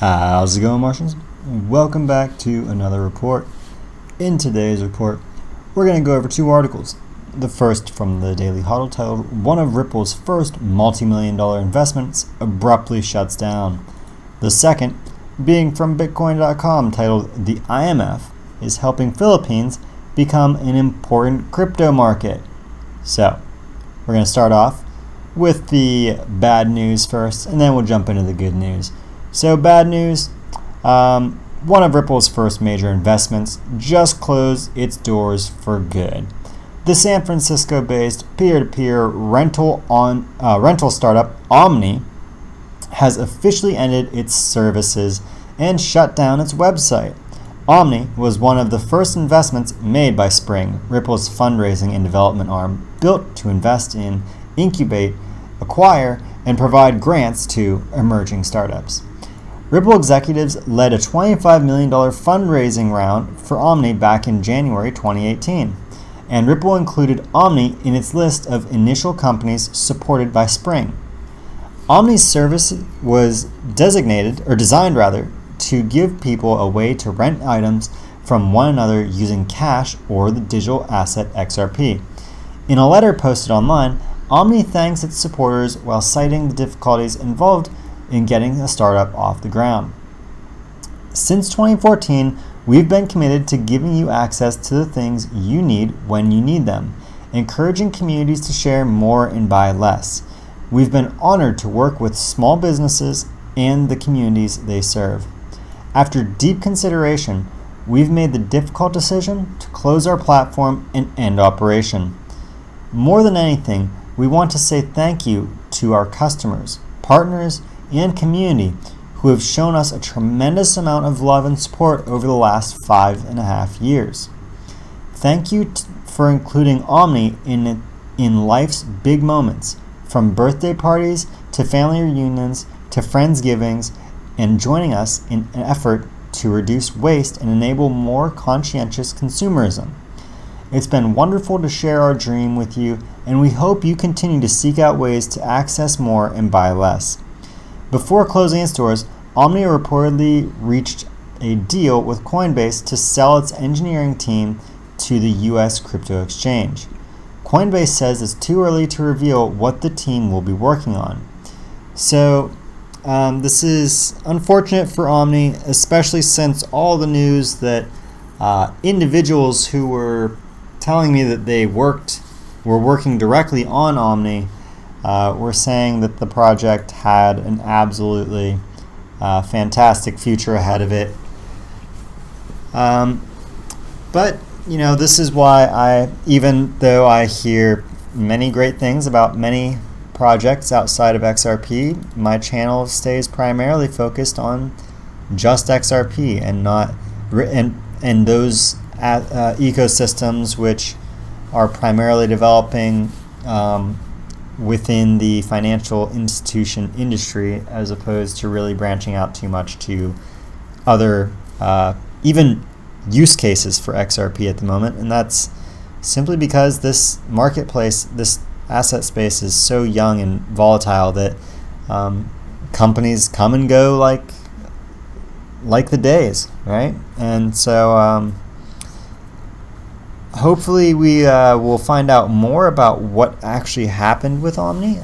How's it going, Martians? Welcome back to another report. In today's report, we're going to go over two articles. The first from the Daily Huddle titled, "One of Ripple's first multi-million-dollar investments abruptly shuts down." The second being from Bitcoin.com titled, "The IMF is helping Philippines become an important crypto market." So, we're going to start off with the bad news first, and then we'll jump into the good news. So bad news, one of Ripple's first major investments just closed its doors for good. The San Francisco-based peer-to-peer rental startup Omni has officially ended its services and shut down its website. Omni was one of the first investments made by Spring, Ripple's fundraising and development arm, built to invest in, incubate, acquire, and provide grants to emerging startups. Ripple executives led a $25 million fundraising round for Omni back in January 2018, and Ripple included Omni in its list of initial companies supported by Spring. Omni's service was designed to give people a way to rent items from one another using cash or the digital asset XRP. In a letter posted online, Omni thanks its supporters while citing the difficulties involved in getting a startup off the ground. Since 2014, we've been committed to giving you access to the things you need when you need them, encouraging communities to share more and buy less. We've been honored to work with small businesses and the communities they serve. After deep consideration, we've made the difficult decision to close our platform and end operation. More than anything, we want to say thank you to our customers, partners, and community who have shown us a tremendous amount of love and support over the last 5.5 years. Thank you for including Omni in life's big moments, from birthday parties to family reunions to Friendsgivings, and joining us in an effort to reduce waste and enable more conscientious consumerism. It's been wonderful to share our dream with you, and we hope you continue to seek out ways to access more and buy less. Before closing its doors, Omni reportedly reached a deal with Coinbase to sell its engineering team to the U.S. crypto exchange. Coinbase says it's too early to reveal what the team will be working on. So, this is unfortunate for Omni, especially since all the news that individuals who were telling me that they were working directly on Omni were saying that the project had an absolutely fantastic future ahead of it. But, this is why even though I hear many great things about many projects outside of XRP, my channel stays primarily focused on just XRP and not and those ecosystems which are primarily developing within the financial institution industry, as opposed to really branching out too much to other even use cases for XRP at the moment. And that's simply because this marketplace, this asset space, is so young and volatile that companies come and go like the days, right? And so hopefully we will find out more about what actually happened with Omni,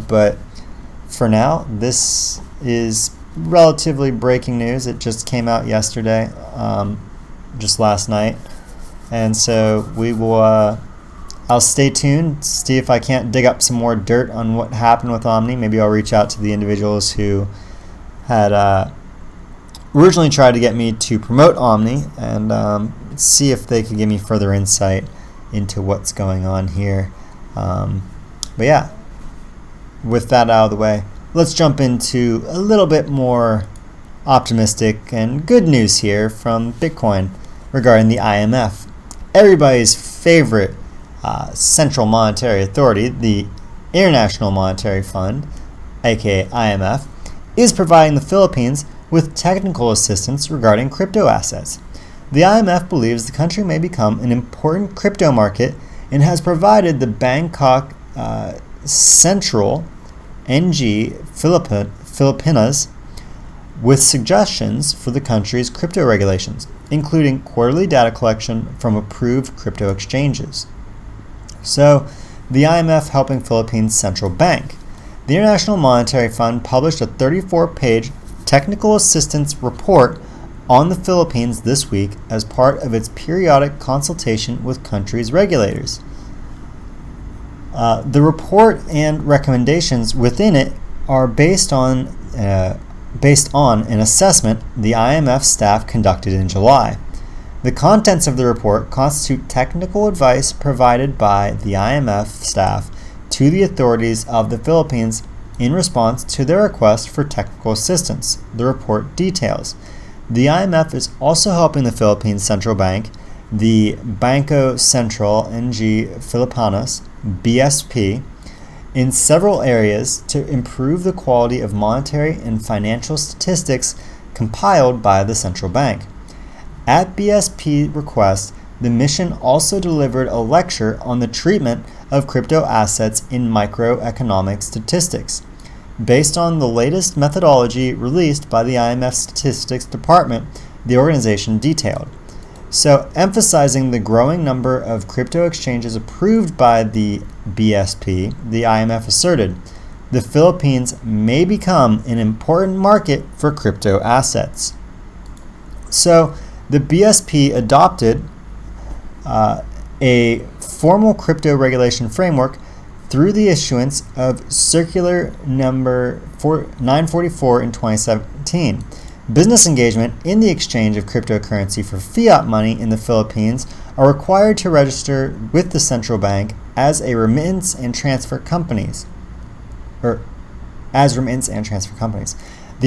but for now, this is relatively breaking news. It just came out yesterday, just last night, and so we will I'll stay tuned, see if I can't dig up some more dirt on what happened with Omni. Maybe I'll reach out to the individuals who had originally tried to get me to promote Omni and see if they could give me further insight into what's going on here. But yeah, with that out of the way, let's jump into a little bit more optimistic and good news here from Bitcoin regarding the IMF. Everybody's favorite central monetary authority, the International Monetary Fund, aka IMF, is providing the Philippines with technical assistance regarding crypto assets. The IMF believes the country may become an important crypto market and has provided the Bangkok Central NG Filipinas with suggestions for the country's crypto regulations, including quarterly data collection from approved crypto exchanges. So, the IMF helping Philippines Central Bank. The International Monetary Fund published a 34-page technical assistance report on the Philippines this week as part of its periodic consultation with country's regulators. The report and recommendations within it are based on an assessment the IMF staff conducted in July. The contents of the report constitute technical advice provided by the IMF staff to the authorities of the Philippines in response to their request for technical assistance, the report details. The IMF is also helping the Philippines Central Bank, the Bangko Sentral ng Filipinas, BSP, in several areas to improve the quality of monetary and financial statistics compiled by the central bank. At BSP request, the mission also delivered a lecture on the treatment of crypto assets in microeconomic statistics, based on the latest methodology released by the IMF Statistics Department, the organization detailed. So, emphasizing the growing number of crypto exchanges approved by the BSP, the IMF asserted, the Philippines may become an important market for crypto assets. So, the BSP adopted a formal crypto regulation framework through the issuance of Circular Number 944 in 2017. Business engagement in the exchange of cryptocurrency for fiat money in the Philippines are required to register with the central bank as remittance and transfer companies. The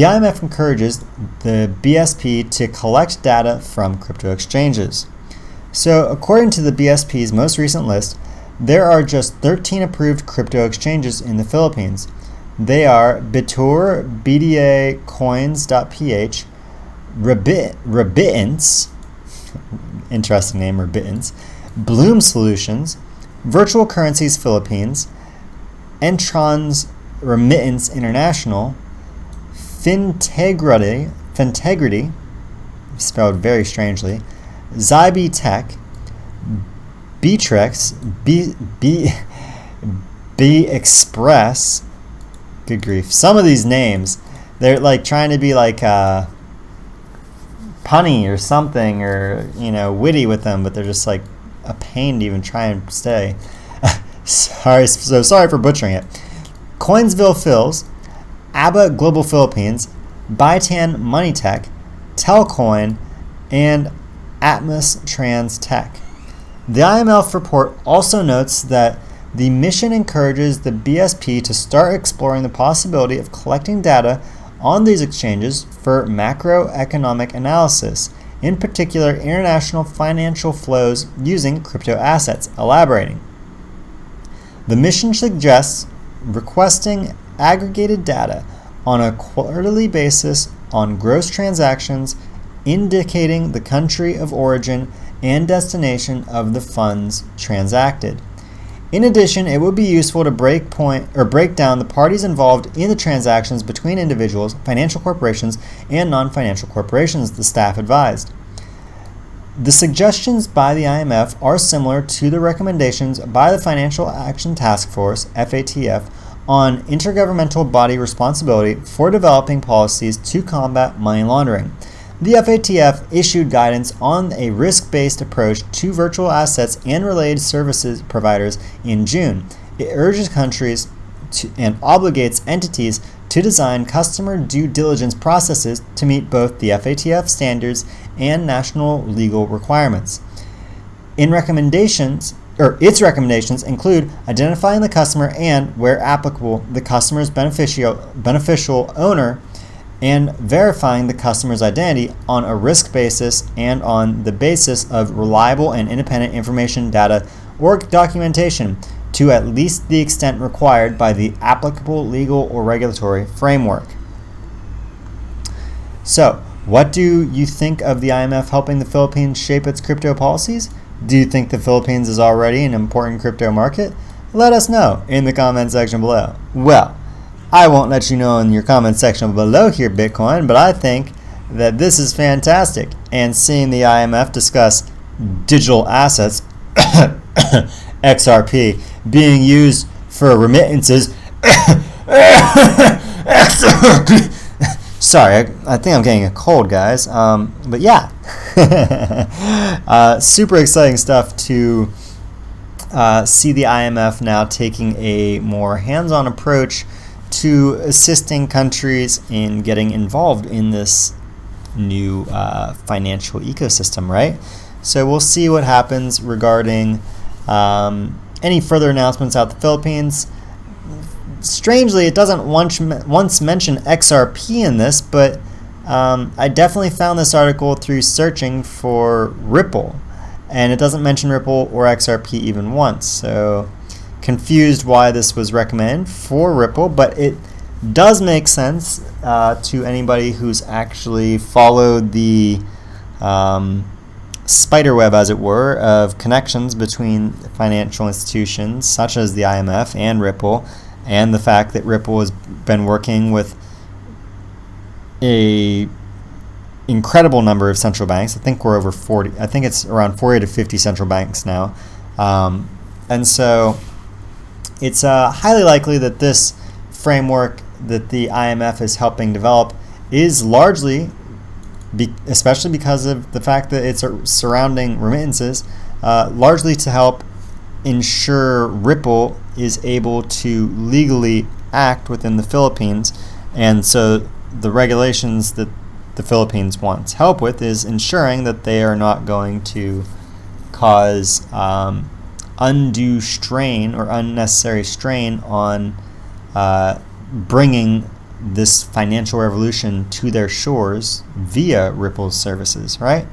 IMF encourages the BSP to collect data from crypto exchanges. So, according to the BSP's most recent list, there are just 13 approved crypto exchanges in the Philippines. They are Bitur, BDA, Coins.ph, Remittance, interesting name, Remittance, Bloom Solutions, Virtual Currencies Philippines, Entrons Remittance International, Fintegrity, spelled very strangely, Zybe Tech, Btrex, B Express. Good grief. Some of these names, they're like trying to be like punny or something, or witty with them, but they're just like a pain to even try and stay. Sorry for butchering it. Coinsville Phils, ABBA Global Philippines, Baitan Money Tech, Telcoin, and Atmos Trans Tech. The IMF report also notes that the mission encourages the BSP to start exploring the possibility of collecting data on these exchanges for macroeconomic analysis, in particular international financial flows using crypto assets, elaborating. The mission suggests requesting aggregated data on a quarterly basis on gross transactions, indicating the country of origin and destination of the funds transacted. In addition, it would be useful to break down the parties involved in the transactions between individuals, financial corporations, and non-financial corporations, the staff advised. The suggestions by the IMF are similar to the recommendations by the Financial Action Task Force, FATF, on intergovernmental body responsibility for developing policies to combat money laundering. The FATF issued guidance on a risk-based approach to virtual assets and related services providers in June. It urges countries and obligates entities to design customer due diligence processes to meet both the FATF standards and national legal requirements. Its recommendations include identifying the customer and, where applicable, the customer's beneficial owner, and verifying the customer's identity on a risk basis and on the basis of reliable and independent information, data, or documentation to at least the extent required by the applicable legal or regulatory framework. So, what do you think of the IMF helping the Philippines shape its crypto policies? Do you think the Philippines is already an important crypto market? Let us know in the comment section below. Well, I won't let you know in your comment section below here, Bitcoin, but I think that this is fantastic. And seeing the IMF discuss digital assets, XRP, being used for remittances, sorry, I think I'm getting a cold, guys. But yeah, super exciting stuff to see the IMF now taking a more hands-on approach to assisting countries in getting involved in this new financial ecosystem, right? So we'll see what happens regarding any further announcements out the Philippines. Strangely, it doesn't once mention XRP in this, but I definitely found this article through searching for Ripple, and it doesn't mention Ripple or XRP even once. So confused why this was recommended for Ripple, but it does make sense to anybody who's actually followed the spider web, as it were, of connections between financial institutions such as the IMF and Ripple, and the fact that Ripple has been working with a incredible number of central banks. I think we're over 40. I think it's around 40 to 50 central banks now, and so it's highly likely that this framework that the IMF is helping develop is largely, especially because of the fact that it's surrounding remittances, largely to help ensure Ripple is able to legally act within the Philippines. And so the regulations that the Philippines wants help with is ensuring that they are not going to cause undue strain or unnecessary strain on bringing this financial revolution to their shores via Ripple's services, right?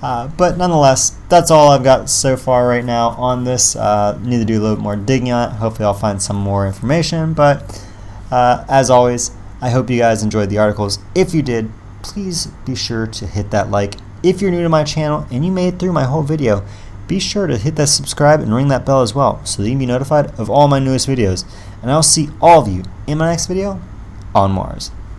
But nonetheless, that's all I've got so far right now on this. Need to do a little bit more digging on it. Hopefully I'll find some more information, but as always, I hope you guys enjoyed the articles. If you did, please be sure to hit that like. If you're new to my channel and you made it through my whole video, be sure to hit that subscribe and ring that bell as well, so that you can be notified of all my newest videos. And I'll see all of you in my next video on Mars.